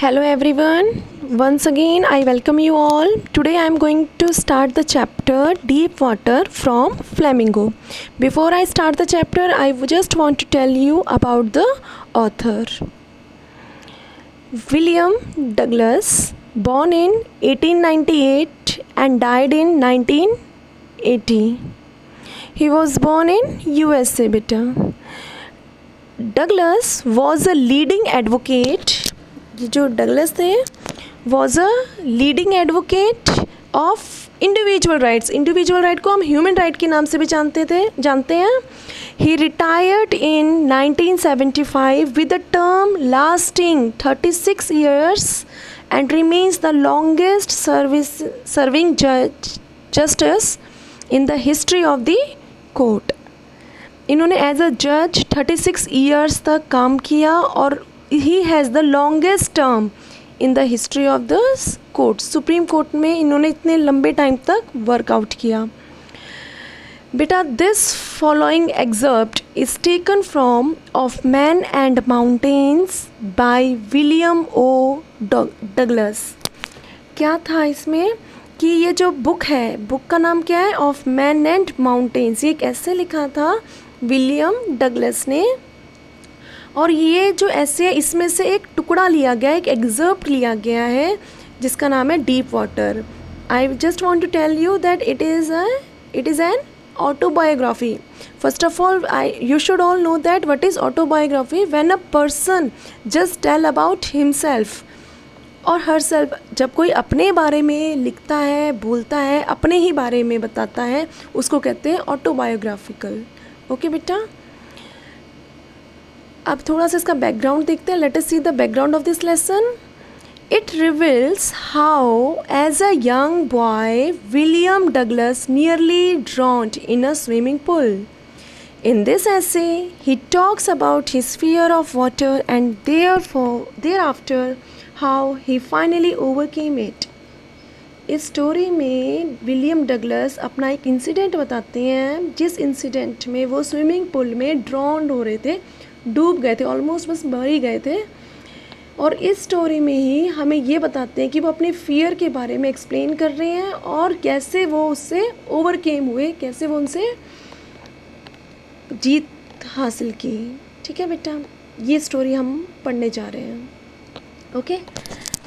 Hello everyone. Once again I welcome you all. Today I am going to start the chapter Deep Water from Flamingo. Before I start the chapter I just want to tell you about the author. William Douglas, born in 1898 and died in 1980. He was born in USA beta. Douglas was a leading advocate. जो Douglas थे was a leading advocate of individual rights. Individual right को हम human right के नाम से भी जानते हैं. He retired in 1975 with a term lasting 36 years and remains the longest serving justice in the history of the court. इन्होंने as a जज 36 years तक काम किया और he has the longest term in the history of the court. Supreme Court में इन्होंने इतने लंबे टाइम तक वर्कआउट किया. बेटा this following excerpt is taken from of man and mountains by William O Douglas. क्या था इसमें कि ये जो बुक है, बुक का नाम क्या है? Of man and mountains. ये कैसे लिखा था? विलियम डगलस ने. और ये जो ऐसे है इसमें से एक टुकड़ा लिया गया, एक एग्जर्प्ट लिया गया है जिसका नाम है deep water. I just want to tell you that it is an autobiography. First of all you should all know that what is autobiography. When a person just tell about himself और herself, जब कोई अपने बारे में लिखता है, बोलता है, अपने ही बारे में बताता है, उसको कहते हैं ऑटोबायोग्राफिकल. ओके बेटा, अब थोड़ा सा इसका बैकग्राउंड देखते हैं. Let us see the background of this lesson. It reveals how as a young boy William Douglas nearly drowned in a swimming pool. In this essay he talks about his fear of water and thereafter how he finally overcame it. इस story में William Douglas अपना एक incident बताते हैं जिस incident में वो swimming pool में ड्रॉन्ड हो रहे थे, डूब गए थे, ऑलमोस्ट बस मर ही गए थे. और इस स्टोरी में ही हमें ये बताते हैं कि वो अपने फियर के बारे में एक्सप्लेन कर रहे हैं और कैसे वो उससे ओवरकेम हुए, कैसे वो उनसे जीत हासिल की. ठीक है बेटा, ये स्टोरी हम पढ़ने जा रहे हैं. Okay,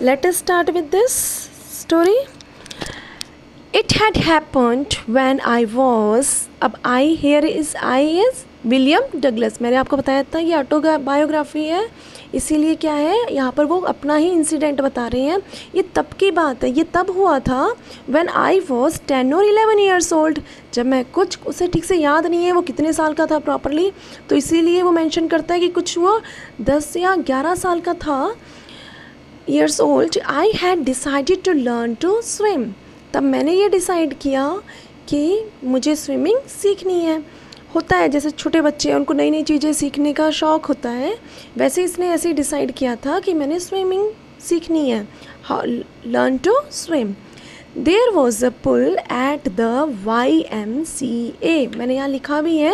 let us start with this story. It had happened when I was, अब I here is William Douglas. मैंने आपको बताया था ये ऑटोबायोग्राफी है, इसीलिए क्या है यहाँ पर वो अपना ही इंसिडेंट बता रहे हैं. ये तब की बात है, ये तब हुआ था when I was 10 or 11 years old. जब मैं कुछ, उसे ठीक से याद नहीं है वो कितने साल का था प्रॉपरली, तो इसीलिए वो मेंशन करता है कि कुछ वो 10 या 11 साल का था. years old I had decided to learn to swim. तब मैंने ये डिसाइड किया कि मुझे स्विमिंग सीखनी है. होता है जैसे छोटे बच्चे हैं, उनको नई नई चीज़ें सीखने का शौक़ होता है, वैसे इसने ऐसे ही डिसाइड किया था कि मैंने स्विमिंग सीखनी है. Learn to swim. There was a pool at the YMCA. मैंने यहाँ लिखा भी है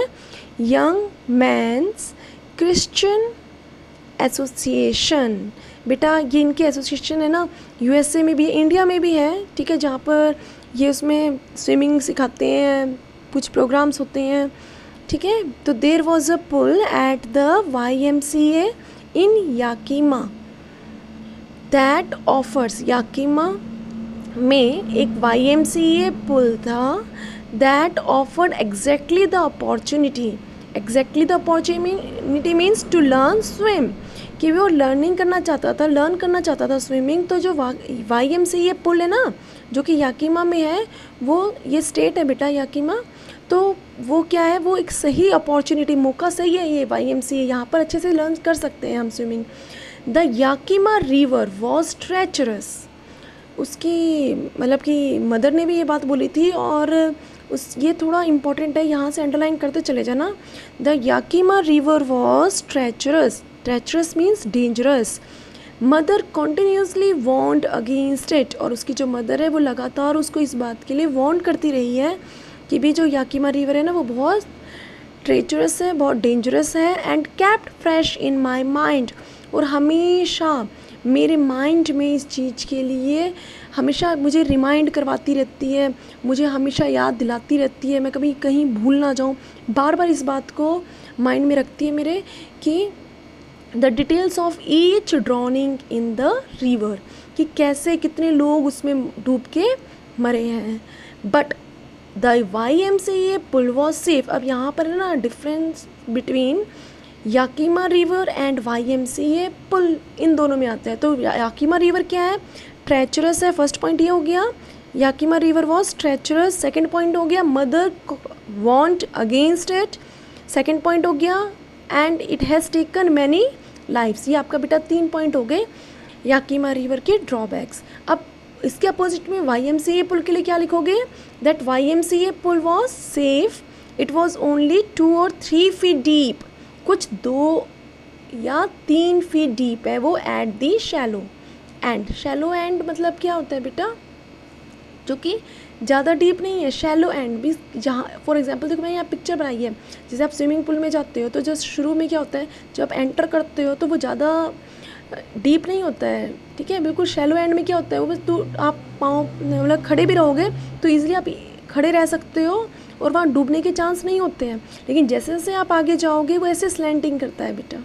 यंग मैन्स क्रिश्चियन एसोसिएशन. बेटा ये इनकी एसोसिएशन है ना, USA में भी है, इंडिया में भी है. ठीक है, जहाँ पर ये उसमें स्विमिंग सिखाते हैं, कुछ प्रोग्राम्स होते हैं. ठीक है, तो there was a pool at the YMCA in Yakima that offers. Yakima में एक YMCA पुल था that offered exactly the opportunity. Exactly the opportunity means to learn swim, कि वो लर्न करना चाहता था स्विमिंग. तो जो YMCA पुल है ना, जो कि याकीमा में है, वो ये स्टेट है बेटा याकीमा, तो वो क्या है, वो एक सही अपॉर्चुनिटी, मौका सही है ये YMCA. यहाँ पर अच्छे से लर्न कर सकते हैं हम swimming. The Yakima river was treacherous. उसकी मतलब कि मदर ने भी ये बात बोली थी, और ये थोड़ा इम्पोर्टेंट है, यहाँ से अंडरलाइन करते चले जाना. The Yakima river was treacherous. Treacherous means dangerous. Mother continuously warned against it. और उसकी जो मदर है वो लगातार उसको इस बात के लिए वॉन्ड करती रही है कि भी जो याकीमा रिवर है ना वो बहुत ट्रेचरस है, बहुत डेंजरस है. And kept fresh in my mind. और हमेशा मेरे माइंड में इस चीज़ के लिए हमेशा मुझे रिमाइंड करवाती रहती है, मुझे हमेशा याद दिलाती रहती है, मैं कभी कहीं भूल ना जाऊँ, बार बार इस बात को माइंड में रखती है मेरे कि the details of each drowning in the river, कि कैसे कितने लोग उसमें डूब के मरे हैं. But the YMCA pool was safe. अब यहाँ पर है ना difference between Yakima river and YMCA pool, इन दोनों में आता है. तो याकीमा रिवर क्या है? ट्रेचरस है. फर्स्ट पॉइंट ये हो गया, Yakima river was treacherous. Second point हो गया, mother warned against it. Second point हो गया, and it has taken many lives. ये आपका बेटा 3 पॉइंट हो गए याकीमा रिवर के ड्रॉबैक्स. अब इसके अपोजिट में YMCA पुल के लिए क्या लिखोगे? That YMCA pool was safe, it was only 2 or 3 feet deep. कुछ 2 या 3 feet डीप है वो at the shallow end. Shallow end मतलब क्या होता है बेटा? जो कि ज़्यादा डीप नहीं है. शैलो एंड भी जहाँ, फॉर एग्जांपल देखो, मैंने यहाँ पिक्चर बनाई है. जैसे आप स्विमिंग पूल में जाते हो तो जस्ट शुरू में क्या होता है, जब आप एंटर करते हो तो वो ज़्यादा डीप नहीं होता है, ठीक है. बिल्कुल शैलो एंड में क्या होता है, वो बस आप पाँव मतलब खड़े भी रहोगे तो ईजिली आप खड़े रह सकते हो और वहाँ डूबने के चांस नहीं होते हैं. लेकिन जैसे जैसे आप आगे जाओगे वो ऐसे स्लैंटिंग करता है बेटा.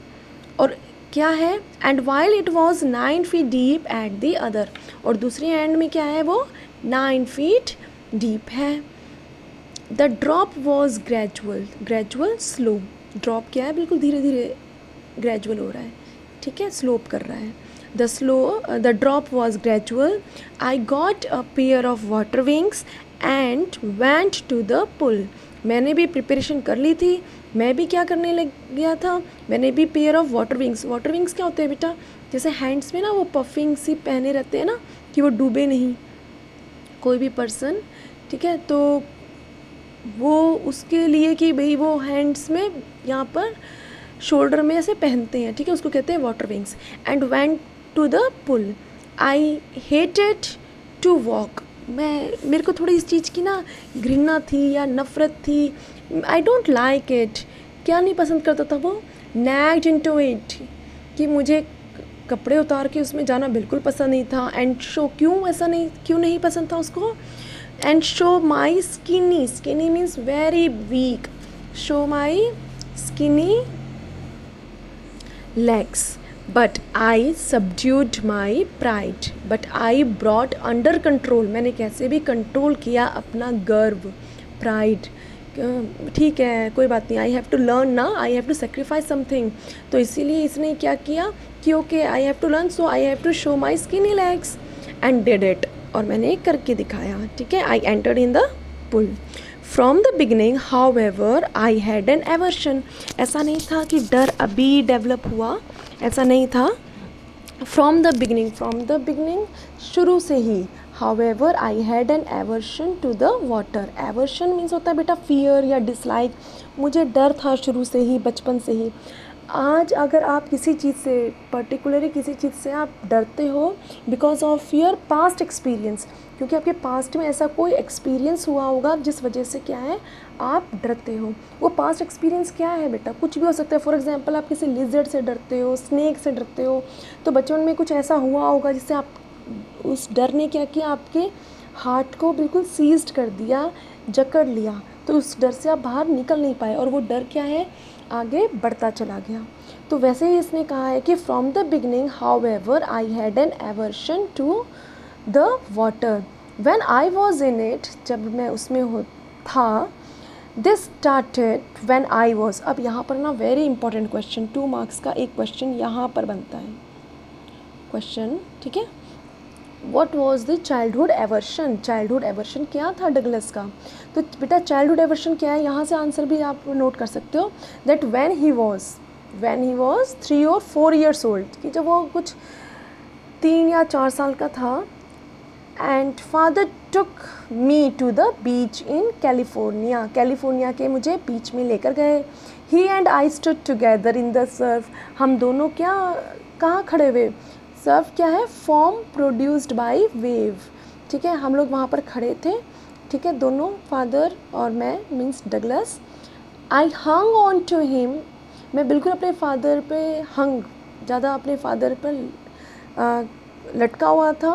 और क्या है, and while it was 9 feet deep at the other. और दूसरे एंड में क्या है, वो 9 feet डीप है. The drop was gradual. Gradual slow. Drop क्या है, बिल्कुल धीरे धीरे ग्रेजुअल हो रहा है, ठीक है, स्लोप कर रहा है. The drop was gradual. I got a pair of water wings and went to the pool. मैंने भी प्रिपरेशन कर ली थी, मैं भी क्या करने लग गया था, मैंने भी pair of water wings. Water wings क्या होते हैं बेटा? जैसे हैंड्स में ना वो पफिंग सी पहने रहते हैं ना, कि वो डूबे नहीं कोई भी पर्सन, ठीक है. तो वो उसके लिए कि भाई वो हैंड्स में यहाँ पर शोल्डर में ऐसे पहनते हैं, ठीक है, उसको कहते हैं water wings. And went to the pool. I hated to walk. मेरे को थोड़ी इस चीज़ की ना घृणा थी या नफ़रत थी. I don't like it. क्या नहीं पसंद करता था वो? नैग्ड इनटू इट, कि मुझे कपड़े उतार के उसमें जाना बिल्कुल पसंद नहीं था. एंड शो, क्यों नहीं पसंद था उसको? And show my skinny. Skinny means very weak. Show my skinny legs. But I subdued my pride. But I brought under control. मैंने कैसे भी कंट्रोल किया अपना गर्व, प्राइड. ठीक है, कोई बात नहीं. आई हैव टू लर्न ना, I have to sacrifice something. तो इसीलिए इसने क्या किया कि okay I have to learn, so I have to show my skinny legs and did it. और मैंने करके दिखाया, ठीक है. I entered in the pool. From the beginning however I had an aversion. ऐसा नहीं था कि डर अभी डेवलप हुआ, ऐसा नहीं था. फ्रॉम द बिगनिंग शुरू से ही. However I had an aversion to the water. Aversion means होता है बेटा फियर या डिसलाइक. मुझे डर था शुरू से ही, बचपन से ही. आज अगर आप किसी चीज़ से, पर्टिकुलरली किसी चीज़ से आप डरते हो because of your past experience, क्योंकि आपके पास्ट में ऐसा कोई एक्सपीरियंस हुआ होगा जिस वजह से क्या है आप डरते हो. वो पास्ट एक्सपीरियंस क्या है बेटा? कुछ भी हो सकता है. फॉर एग्जांपल आप किसी लिजर्ड से डरते हो, स्नेक से डरते हो, तो बचपन में कुछ ऐसा हुआ होगा जिससे आप, उस डर ने क्या किया, आपके हार्ट को बिल्कुल सीज्ड कर दिया, जकड़ लिया. तो उस डर से आप बाहर निकल नहीं पाए और वो डर क्या है, आगे बढ़ता चला गया. तो वैसे ही इसने कहा है कि from the beginning however I had an aversion to the water. When I was in it, जब मैं उसमें था. This started when I was. अब यहाँ पर ना वेरी इंपॉर्टेंट क्वेश्चन, 2 marks का एक क्वेश्चन यहाँ पर बनता है क्वेश्चन, ठीक है. What was the childhood aversion. Childhood aversion क्या था डगलस का? तो बेटा चाइल्डहुड एवर्शन क्या है, यहाँ से आंसर भी आप नोट कर सकते हो. That when he was 3 or 4 years old, कि जब वो कुछ 3 या 4 साल का था. And father took me to the beach in California. California के मुझे बीच में लेकर गए. He and I stood together in the surf. हम दोनों क्या, कहाँ खड़े हुए? सर्फ क्या है, फॉर्म प्रोड्यूस्ड बाय वेव, ठीक है. हम लोग वहाँ पर खड़े थे, ठीक है, दोनों, फादर और मैं, means Douglas. I hung on to him. मैं बिल्कुल अपने फादर पे ज़्यादा अपने फादर पर लटका हुआ था।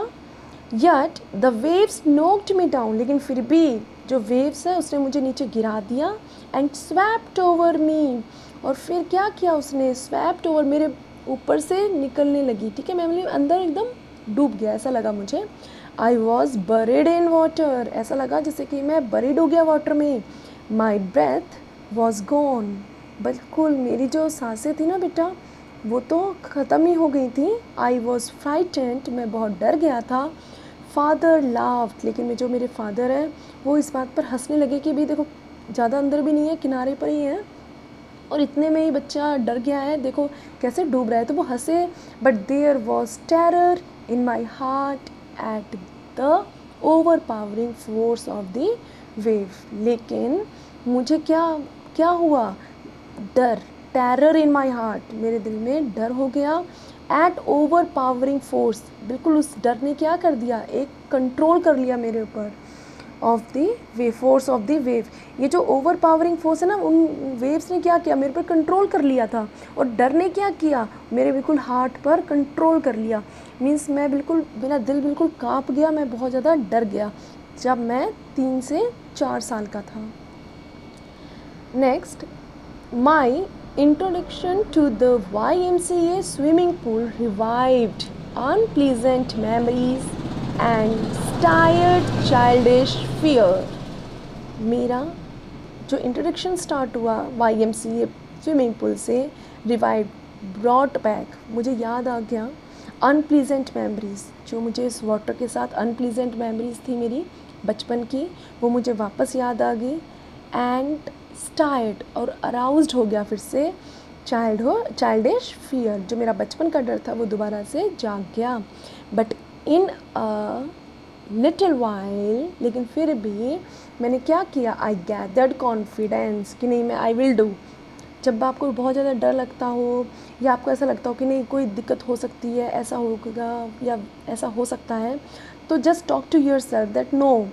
Yet the waves knocked me down, लेकिन फिर भी जो वेव्स है उसने मुझे नीचे गिरा दिया। एंड स्वैप्ड ओवर मी, और फिर क्या किया उसने, स्वैप्ड ओवर, मेरे ऊपर से निकलने लगी। ठीक है, मैं अंदर एकदम डूब गया, ऐसा लगा मुझे। I was buried in water, ऐसा लगा जैसे कि मैं बरीड हो गया वाटर में। माई ब्रेथ वॉज गॉन, बिल्कुल मेरी जो सांसें थी ना बेटा वो तो ख़त्म ही हो गई थी। आई वॉज फ्राइटेंड, मैं बहुत डर गया था। फादर लाफ्ड, लेकिन जो मेरे फादर हैं वो इस बात पर हंसने लगे कि भाई देखो ज़्यादा अंदर भी नहीं है, किनारे पर ही है और इतने में ही बच्चा डर गया है, देखो कैसे डूब रहा है। तो वो हंसे। But there was terror in my heart at the overpowering force of the wave, लेकिन मुझे क्या क्या हुआ, डर, टेरर इन माई हार्ट, मेरे दिल में डर हो गया। एट ओवर पावरिंग फोर्स, बिल्कुल उस डर ने क्या कर दिया, एक कंट्रोल कर लिया मेरे ऊपर, of the way, force of the wave. ये जो ओवर पावरिंग फोर्स है ना, उन वेव्स ने क्या किया, मेरे पर कंट्रोल कर लिया था। और डर ने क्या किया, मेरे बिल्कुल हार्ट पर कंट्रोल कर लिया। मीन्स मैं बिल्कुल, मेरा दिल बिल्कुल काँप गया, मैं बहुत ज़्यादा डर गया जब मैं 3 से 4 साल का था। Next, my introduction to the YMCA swimming pool revived unpleasant memories and stirred childish fear. मेरा जो इंट्रोडक्शन स्टार्ट हुआ YMCA स्विमिंग पूल से, रिवाइव, ब्रॉट बैक, मुझे याद आ गया अनप्लीजेंट मेमोरीज़, जो मुझे इस वाटर के साथ अनप्लीजेंट मेमोरीज़ थी मेरी बचपन की, वो मुझे वापस याद आ गई। एंड स्टार्ड, और अराउज्ड हो गया फिर से चाइल्डिश फियर, जो मेरा बचपन का डर था वो दोबारा से जाग गया। But in a little while, लेकिन फिर भी मैंने क्या किया, आई गैदर्ड कॉन्फिडेंस कि नहीं मैं आई विल डू। जब आपको बहुत ज़्यादा डर लगता हो या आपको ऐसा लगता हो कि नहीं कोई दिक्कत हो सकती है, ऐसा होगा या ऐसा हो सकता है, तो just talk to yourself that no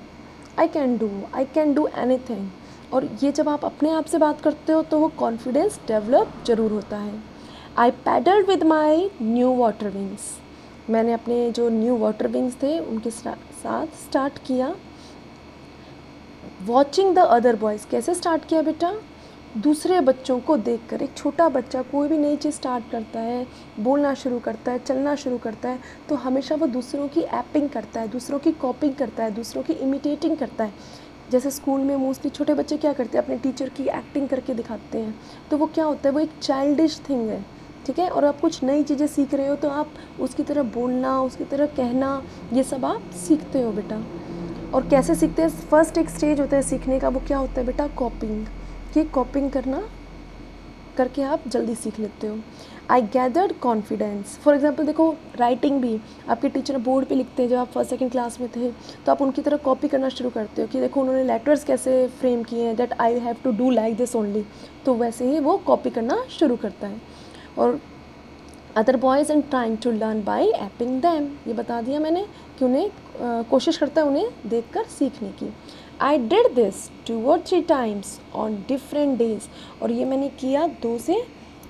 I can do anything. और ये जब आप अपने आप से बात करते हो तो वो कॉन्फिडेंस डेवलप ज़रूर होता है। I paddled with my new water wings, मैंने अपने जो न्यू वाटर विंग्स थे उनके साथ स्टार्ट किया। वॉचिंग द अदर बॉयज़, कैसे स्टार्ट किया बेटा, दूसरे बच्चों को देखकर। एक छोटा बच्चा कोई भी नई चीज़ स्टार्ट करता है, बोलना शुरू करता है, चलना शुरू करता है, तो हमेशा वो दूसरों की एपिंग करता है, दूसरों की कॉपिंग करता है, दूसरों की इमिटेटिंग करता है। जैसे स्कूल में मोस्टली छोटे बच्चे क्या करते हैं, अपने टीचर की एक्टिंग करके दिखाते हैं, तो वो क्या होता है, वो एक चाइल्डिश थिंग है। ठीक है, और आप कुछ नई चीज़ें सीख रहे हो तो आप उसकी तरह बोलना, उसकी तरह कहना, ये सब आप सीखते हो बेटा। और कैसे सीखते हैं, फर्स्ट एक स्टेज होता है सीखने का, वो क्या होता है बेटा, कॉपिंग। कि कॉपिंग करके आप जल्दी सीख लेते हो। I gathered confidence, for example देखो राइटिंग भी आपके टीचर बोर्ड पे लिखते हैं, जब आप फर्स्ट सेकंड क्लास में थे तो आप उनकी तरह कॉपी करना शुरू करते हो कि देखो उन्होंने लेटर्स कैसे फ्रेम किए हैं, that I have to do like this only, तो वैसे ही वो कॉपी करना शुरू करता है। और other boys and trying to learn by aping them, ये बता दिया मैंने कि उन्हें कोशिश करता है उन्हें देखकर सीखने की। I did this 2 or 3 times on different days, और ये मैंने किया 2 से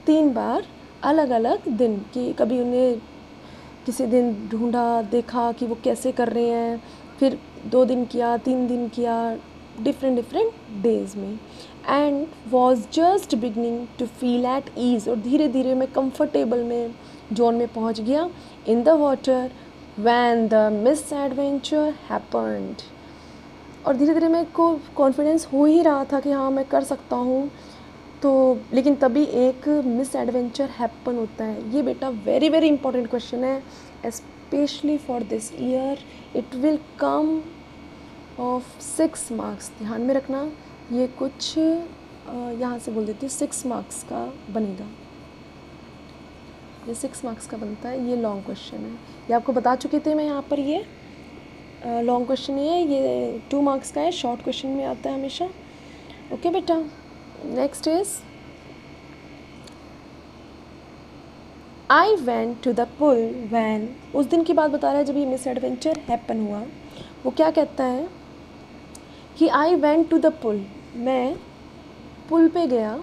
3 बार अलग अलग दिन, कि कभी उन्हें किसी दिन ढूंढा, देखा कि वो कैसे कर रहे हैं, फिर 2 दिन किया, 3 दिन किया, डिफरेंट डेज में। And was just beginning to feel at ease, और धीरे धीरे मैं कंफर्टेबल में जोन में पहुंच गया in the water when the miss adventure happened. और धीरे धीरे मेरे को कॉन्फिडेंस हो ही रहा था कि हाँ मैं कर सकता हूँ, तो लेकिन तभी एक मिस एडवेंचर हैपन होता है। ये बेटा वेरी वेरी इंपॉर्टेंट क्वेश्चन है, specially for this year, it will come of 6 marks, ध्यान में रखना। ये कुछ यहाँ से बोल देती हूँ 6 मार्क्स का बनेगा, ये 6 मार्क्स का बनता है। ये लॉन्ग क्वेश्चन है, ये आपको बता चुके थे मैं यहाँ पर। ये लॉन्ग क्वेश्चन नहीं है, ये 2 मार्क्स का है, शॉर्ट क्वेश्चन में आता है हमेशा। ओके बेटा, next is I went to the pool when, उस दिन की बात बता रहा है जब ये मिस एडवेंचर हैपन हुआ। वो क्या कहता है कि I went to the pool, मैं पुल पे गया,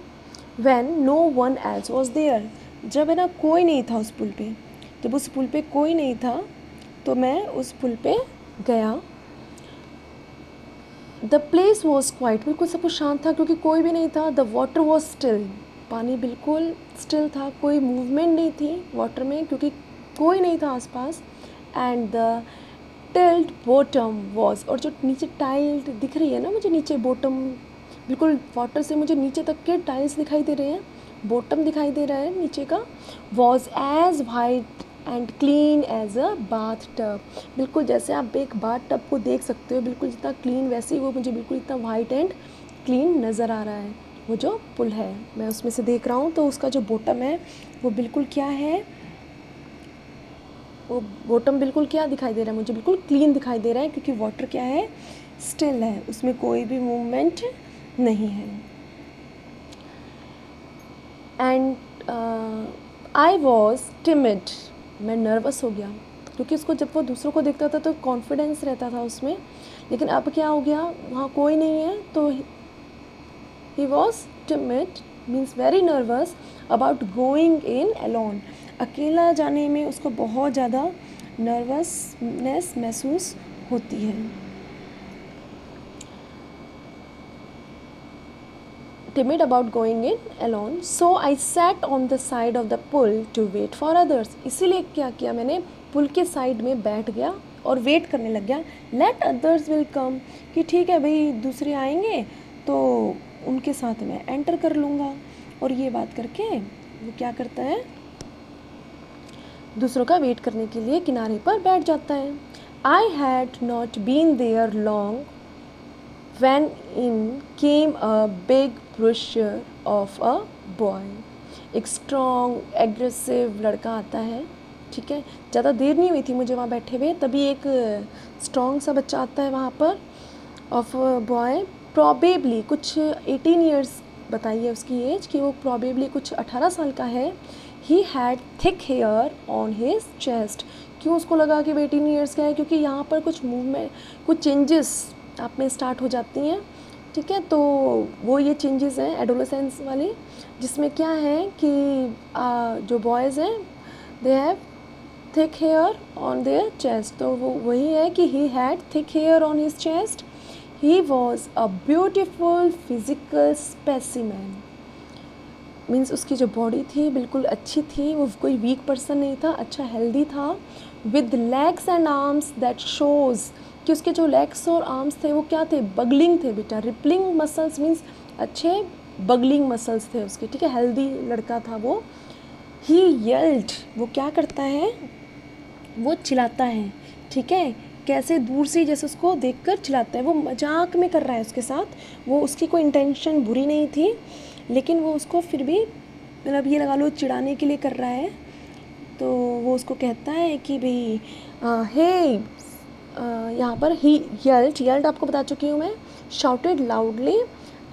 when no one else was there, जब है ना कोई नहीं था उस पुल पे। जब उस पुल पे कोई नहीं था तो मैं उस पुल पे गया। द प्लेस वॉज क्वाइट, बिल्कुल सब कुछ शांत था क्योंकि कोई भी नहीं था। द वाटर वॉज स्टिल, पानी बिल्कुल स्टिल था, कोई मूवमेंट नहीं थी वाटर में क्योंकि कोई नहीं था आसपास। And the tilt bottom was, और जो नीचे टाइल्ड दिख रही है ना मुझे नीचे बॉटम, बिल्कुल वाटर से मुझे नीचे तक के टाइल्स दिखाई दे रहे हैं, बॉटम दिखाई दे रहा है नीचे का। Was as white and clean as a bathtub, बिल्कुल जैसे आप एक बाथ टब को देख सकते हो बिल्कुल जितना क्लीन, वैसे ही वो मुझे बिल्कुल इतना वाइट एंड क्लीन नज़र आ रहा है। वो जो पुल है मैं उसमें से देख रहा हूँ तो उसका जो बॉटम है वो बिल्कुल क्या है, वो बॉटम बिल्कुल क्या दिखाई दे रहा है मुझे, बिल्कुल क्लीन दिखाई दे रहा है क्योंकि वाटर क्या है, स्टिल है, उसमें कोई भी मूवमेंट नहीं है। एंड आई वॉज टिमिड, मैं नर्वस हो गया क्योंकि उसको जब वो दूसरों को देखता था तो कॉन्फिडेंस रहता था उसमें, लेकिन अब क्या हो गया, वहाँ कोई नहीं है तो he was timid means very nervous about going in alone, अकेला जाने में उसको बहुत ज़्यादा नर्वसनेस महसूस होती है। timid about going in alone, so I sat on the side of the pool to wait for others, इसीलिए क्या किया मैंने, पुल के साइड में बैठ गया और वेट करने लग गया। let others will come, कि ठीक है भाई दूसरे आएंगे तो उनके साथ मैं एंटर कर लूँगा। और ये बात करके वो क्या करता है, दूसरों का वेट करने के लिए किनारे पर बैठ जाता है। I had not been there long when in came a big brochure of a boy, एक स्ट्रॉन्ग एग्रेसिव लड़का आता है, ठीक है, ज़्यादा देर नहीं हुई थी मुझे वहाँ बैठे हुए, तभी एक स्ट्रॉन्ग सा बच्चा आता है वहाँ पर, ऑफ बॉय, प्रॉबेबली कुछ 18 ईयर्स बताइए उसकी एज, कि वो प्रॉबेबली कुछ 18 साल का है। He had thick hair on his chest, क्यों उसको लगा कि वो 18 ईयर्स का है, क्योंकि यहाँ पर कुछ मूवमेंट, कुछ चेंजेस आप में स्टार्ट हो जाती हैं, ठीक है, तो वो ये चेंजेस हैं एडोलेसेंस वाली, जिसमें क्या है कि जो बॉयज़ हैं they have thick hair on their chest, तो वो वही है कि he had thick hair on his chest, he was a beautiful physical specimen, means उसकी जो बॉडी थी बिल्कुल अच्छी थी, वो कोई वीक पर्सन नहीं था, अच्छा हेल्दी था, with legs and arms that shows, कि उसके जो लेग्स और आर्म्स थे वो क्या थे, बगलिंग थे बेटा, रिपलिंग मसल्स मीन्स अच्छे बगलिंग मसल्स थे उसके, ठीक है, हेल्दी लड़का था वो। ही येल्ड, वो क्या करता है, वो चिल्लाता है, ठीक है, कैसे दूर से जैसे उसको देखकर चिल्लाता है, वो मजाक में कर रहा है उसके साथ, वो उसकी कोई इंटेंशन बुरी नहीं थी, लेकिन वो उसको फिर भी मतलब ये लगा लो चिढ़ाने के लिए कर रहा है। तो वो उसको कहता है कि भाई हे, यहाँ पर ही येल्ड आपको बता चुकी हूँ मैं, शाउटेड लाउडली,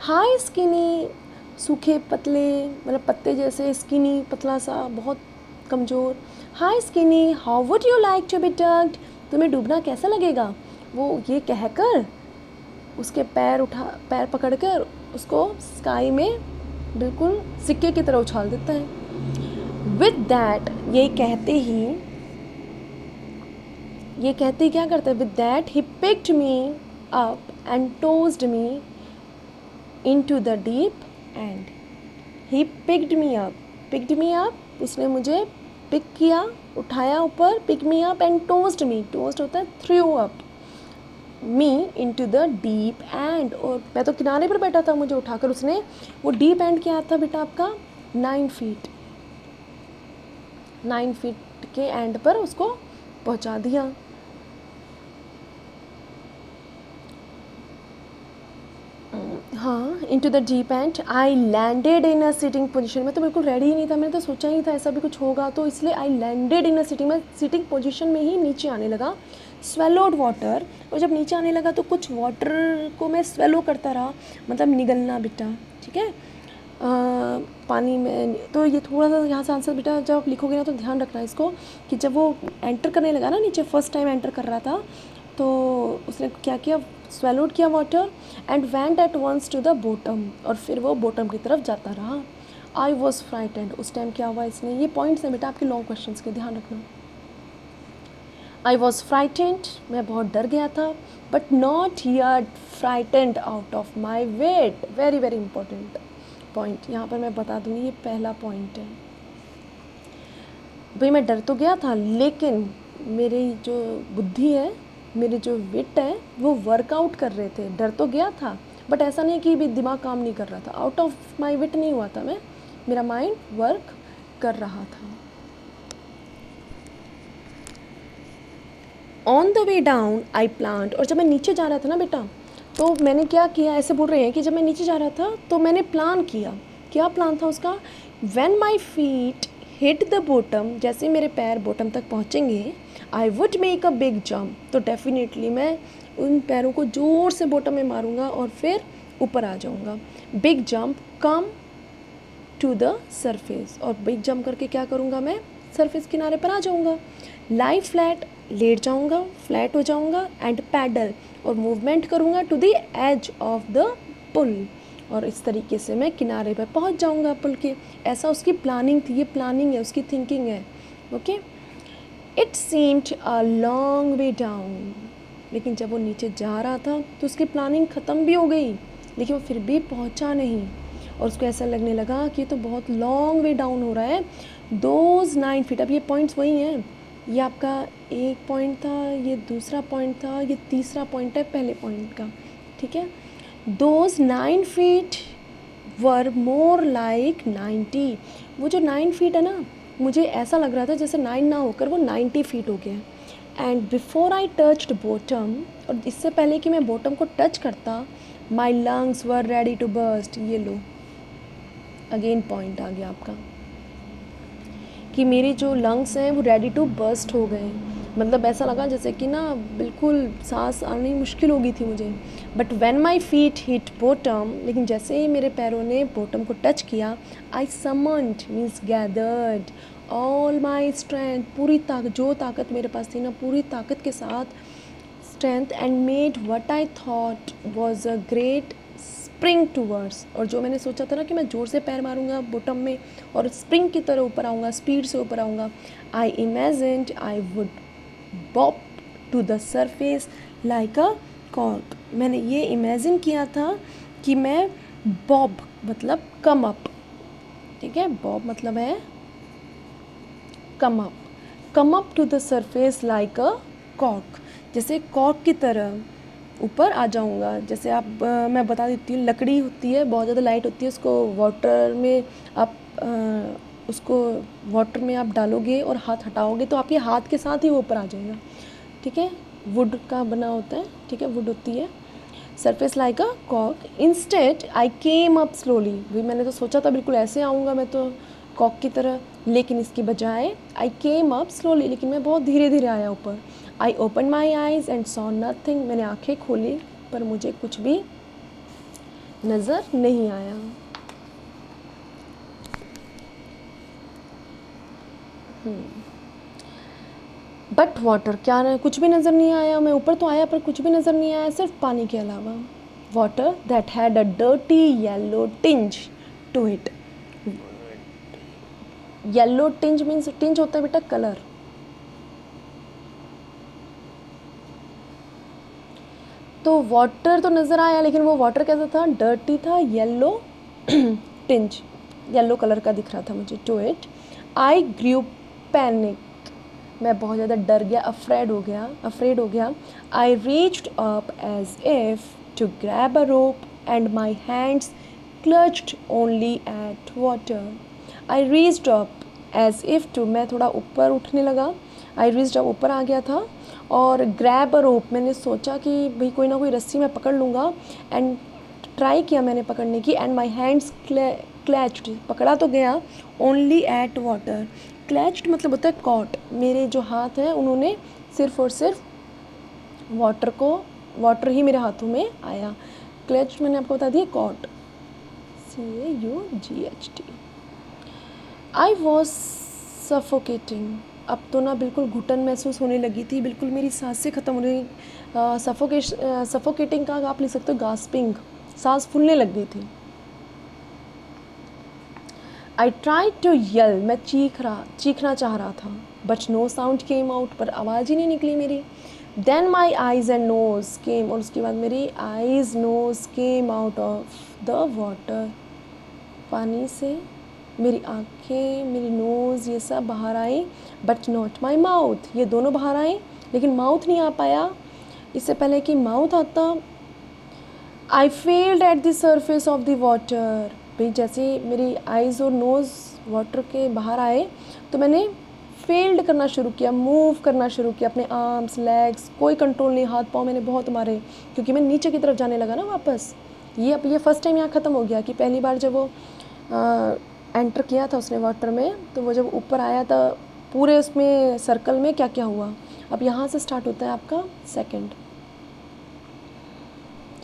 हाई स्किनी, सूखे पतले मतलब पत्ते जैसे, स्किनी पतला सा बहुत कमज़ोर, hi skinny, how would you like to be ducked, तुम्हें डूबना कैसा लगेगा, वो ये कहकर उसके पैर पकड़कर उसको स्काई में बिल्कुल सिक्के की तरह उछाल देता है। विद दैट, ये कहते ही क्या करता है, with that he picked me up and tossed me into the deep end, he picked me up, उसने मुझे पिक किया, उठाया ऊपर, pick me up and tossed me, tossed होता है threw up, me into the deep end, और मैं तो किनारे पर बैठा था, मुझे उठाकर उसने, वो डीप एंड क्या था बेटा आपका 9 फीट के एंड पर उसको पहुंचा दिया। हाँ, into the deep and I landed in a sitting position, मैं तो बिल्कुल रेडी ही नहीं था, मैंने तो सोचा ही था ऐसा भी कुछ होगा, तो इसलिए I landed in a sitting, मैं सिटिंग पोजीशन में ही नीचे आने लगा। स्वेलोड वाटर, और जब नीचे आने लगा तो कुछ वाटर को मैं स्वेलो करता रहा, मतलब निगलना बेटा, ठीक है, पानी में। तो ये थोड़ा सा यहाँ से आंसर बेटा जब आप लिखोगे ना तो ध्यान रखना इसको, कि जब वो एंटर करने लगा ना नीचे, फर्स्ट टाइम एंटर कर रहा था, तो उसने क्या किया, स्वेलोड किया water and went at once to the bottom, और फिर वो बॉटम की तरफ जाता रहा। आई वॉज फ्राइटेंड, उस टाइम क्या हुआ इसने, ये पॉइंट्स हैं बेटा आपके लॉन्ग क्वेश्चंस के, ध्यान रखना। आई वॉज फ्राइटेंड, मैं बहुत डर गया था, but not yet frightened out of my weight. Very very important point यहाँ पर मैं बता दूँगी, ये पहला पॉइंट है। भाई मैं डर तो गया था, लेकिन मेरी जो बुद्धि है, मेरे जो विट है, वो वर्कआउट कर रहे थे। डर तो गया था, बट ऐसा नहीं कि भी दिमाग काम नहीं कर रहा था, आउट ऑफ माई विट नहीं हुआ था मैं, मेरा माइंड वर्क कर रहा था। On the way down I planned, और जब मैं नीचे जा रहा था ना बेटा, तो मैंने क्या किया, ऐसे बोल रहे हैं कि जब मैं नीचे जा रहा था तो मैंने प्लान किया। क्या प्लान था उसका? When my feet hit the bottom, जैसे मेरे पैर बॉटम तक पहुँचेंगे, I would make a big jump, तो डेफिनेटली मैं उन पैरों को ज़ोर से बॉटम में मारूंगा और फिर ऊपर आ जाऊंगा। Big jump, come to the surface, और बिग जंप करके क्या करूँगा, मैं सरफेस किनारे पर आ जाऊँगा। लाई फ्लैट, लेट जाऊँगा, फ्लैट हो जाऊँगा, एंड पैडल, और मूवमेंट करूँगा to the edge of the pool, और इस तरीके से मैं किनारे पर पहुँच जाऊँगा पुल के। ऐसा उसकी प्लानिंग थी, ये प्लानिंग है, उसकी थिंकिंग है। Okay. It seemed a long way down, लेकिन जब वो नीचे जा रहा था तो उसकी प्लानिंग ख़त्म भी हो गई, लेकिन वो फिर भी पहुँचा नहीं, और उसको ऐसा लगने लगा कि ये तो बहुत लॉन्ग वे डाउन हो रहा है। दोज 9 फीट, अब ये पॉइंट्स वही हैं, ये आपका एक पॉइंट था, ये दूसरा पॉइंट था, ये तीसरा पॉइंट है पहले पॉइंट का, ठीक है। Those 9 feet were more like 90, वो जो 9 फीट है ना, मुझे ऐसा लग रहा था जैसे 9 ना होकर वो 90 फीट हो गया। And before I touched bottom, और इससे पहले कि मैं बॉटम को टच करता, my lungs were ready to burst. ये लो, अगेन पॉइंट आ गया आपका कि मेरे जो लंग्स हैं वो रेडी टू बर्स्ट हो गए। मतलब ऐसा लगा जैसे कि ना बिल्कुल सांस आनी मुश्किल हो गई थी मुझे। But when my feet hit bottom, लेकिन जैसे ही मेरे पैरों ने बॉटम को टच किया, I summoned means gathered all my strength, पूरी ताकत, जो ताकत मेरे पास थी ना, पूरी ताकत के साथ strength, and made what I thought was a great spring towards, और जो मैंने सोचा था ना कि मैं ज़ोर से पैर मारूंगा बॉटम में और स्प्रिंग की तरह ऊपर आऊँगा, स्पीड से ऊपर आऊँगा। I imagined I would bop to the surface like a cork, मैंने ये इमेजिन किया था कि मैं बॉब मतलब कम अप, ठीक है, बॉब मतलब है come up to the surface like a cork, जैसे कॉर्क की तरह ऊपर आ जाऊंगा। जैसे आप मैं बता देती हूँ, लकड़ी होती है, बहुत ज़्यादा लाइट होती है, उसको वाटर में आप उसको वाटर में आप डालोगे और हाथ हटाओगे तो आपके हाथ के साथ ही वो ऊपर आ जाएगा, ठीक है। वुड का बना होता है, ठीक है, वुड होती है। सरफेस लाइक अ कॉक, instead I came up slowly, भाई मैंने तो सोचा था बिल्कुल ऐसे आऊँगा मैं तो कॉक की तरह, लेकिन इसकी बजाय आई केम अप स्लोली, लेकिन मैं बहुत धीरे धीरे आया ऊपर। I open my eyes and saw nothing, मैंने आँखें खोली पर मुझे कुछ भी नज़र नहीं आया। बट वाटर, क्या ना, कुछ भी नज़र नहीं आया, मैं ऊपर तो आया पर कुछ भी नज़र नहीं आया सिर्फ पानी के अलावा। Water that had a dirty yellow tinge to it, yellow tinge means, tinge होता है बेटा कलर, तो वाटर तो नज़र आया लेकिन वो वाटर कैसा था, डर्टी था, येलो टिंज, येलो कलर का दिख रहा था मुझे। To it I grew panic, मैं बहुत ज़्यादा डर गया, अफ्रेड हो गया। I reached up as if to grab a rope and my hands clutched only at water. I reached up as if to, मैं थोड़ा ऊपर उठने लगा, आई रीच्ड अप ऊपर आ गया था, और ग्रैब अ रोप, मैंने सोचा कि भाई कोई ना कोई रस्सी मैं पकड़ लूँगा, एंड ट्राई किया मैंने पकड़ने की, एंड माई हैंड्स क्लैच्ड, पकड़ा तो गया, ओनली एट वाटर, क्लैच्ड मतलब होता है कॉट, मेरे जो हाथ हैं उन्होंने सिर्फ और सिर्फ वाटर ही मेरे हाथों में आया। क्लैच्ड मैंने आपको बता दिया caught, CAUGHT। I was suffocating, अब तो ना बिल्कुल घुटन महसूस होने लगी थी, बिल्कुल मेरी सांसें ख़त्म हो रही, सफोकेटिंग का आप लिख सकते हो गास्पिंग, सांस फूलने लग गई थी। आई ट्राई टू यल, मैं चीखना चाह रहा था, but no sound came out, पर आवाज़ ही नहीं निकली मेरी. Then my eyes and nose came, और उसके बाद मेरी eyes nose came out of the water, पानी से मेरी आँखें, मेरी नोज़, ये सब बाहर आई, बट नॉट माई माउथ, ये दोनों बाहर आए लेकिन माउथ नहीं आ पाया. इससे पहले कि माउथ आता, I failed at the surface of the water. भाई जैसे मेरी आइज़ और नोज़ वाटर के बाहर आए तो मैंने फेल्ड करना शुरू किया, मूव करना शुरू किया, अपने आर्म्स लेग्स, कोई कंट्रोल नहीं, हाथ पाँव मैंने बहुत मारे क्योंकि मैं नीचे की तरफ जाने लगा ना वापस. ये फर्स्ट टाइम यहाँ ख़त्म हो गया कि पहली बार जब वो एंटर किया था उसने वाटर में, तो वो जब ऊपर आया था पूरे उसमें सर्कल में क्या क्या हुआ. अब यहाँ से स्टार्ट होता है आपका सेकंड.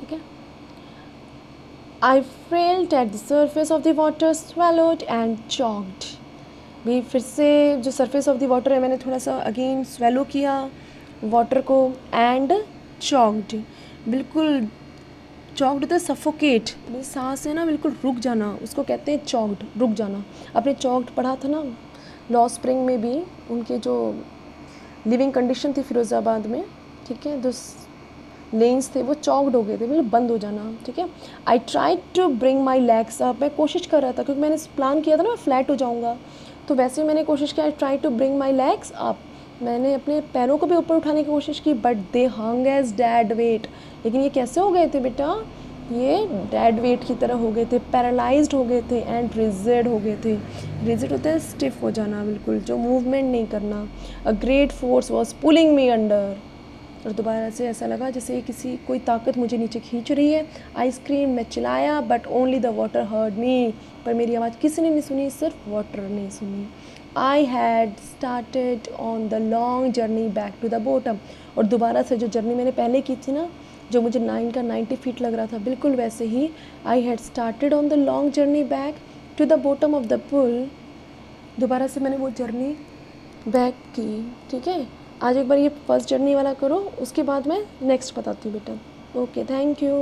ठीक है. I failed at the surface of the water, swallowed and choked. भी फिर से जो सरफेस ऑफ द वाटर है मैंने थोड़ा सा अगेन स्वेलो किया वाटर को, एंड चॉक्ड, बिल्कुल चॉक्ड होता है सफोकेट, सांस है ना बिल्कुल रुक जाना, उसको कहते हैं चॉक्ड, रुक जाना. आपने चॉक्ड पढ़ा था ना लॉ स्प्रिंग में भी, उनके जो लिविंग कंडीशन थी फिरोज़ाबाद में, ठीक है, जो लेन्स थे वो चॉक्ड हो गए थे, मतलब बंद हो जाना. ठीक है. I try to bring my legs up, मैं कोशिश कर रहा था क्योंकि मैंने प्लान किया था ना मैं फ्लैट हो जाऊँगा, तो वैसे ही मैंने कोशिश किया. I try to bring my legs up, मैंने अपने पैरों को भी ऊपर उठाने की कोशिश की, but they hung as dead weight. लेकिन ये कैसे हो गए थे बेटा, ये डेड वेट की तरह हो गए थे, पैरालाइज्ड हो गए थे, एंड रिजिड हो गए थे. रिजिड होता है स्टिफ हो जाना, बिल्कुल जो मूवमेंट नहीं करना. A great force was pulling me under, और दोबारा से ऐसा लगा जैसे किसी कोई ताकत मुझे नीचे खींच रही है. आइसक्रीम, मैं चिल्लाया, but only the water heard me, पर मेरी आवाज़ किसी ने नहीं सुनी, सिर्फ वाटर ने सुनी. I had started on the long journey back to the bottom, और दोबारा से जो जर्नी मैंने पहले की थी ना, जो मुझे 90 फीट लग रहा था, बिल्कुल वैसे ही I had started on the long journey back to the bottom of the pool. दोबारा से मैंने वो जर्नी बैक की. ठीक है. आज एक बार ये फर्स्ट जर्नी वाला करो, उसके बाद मैं नेक्स्ट बताती हूँ बेटा. Okay, thank you.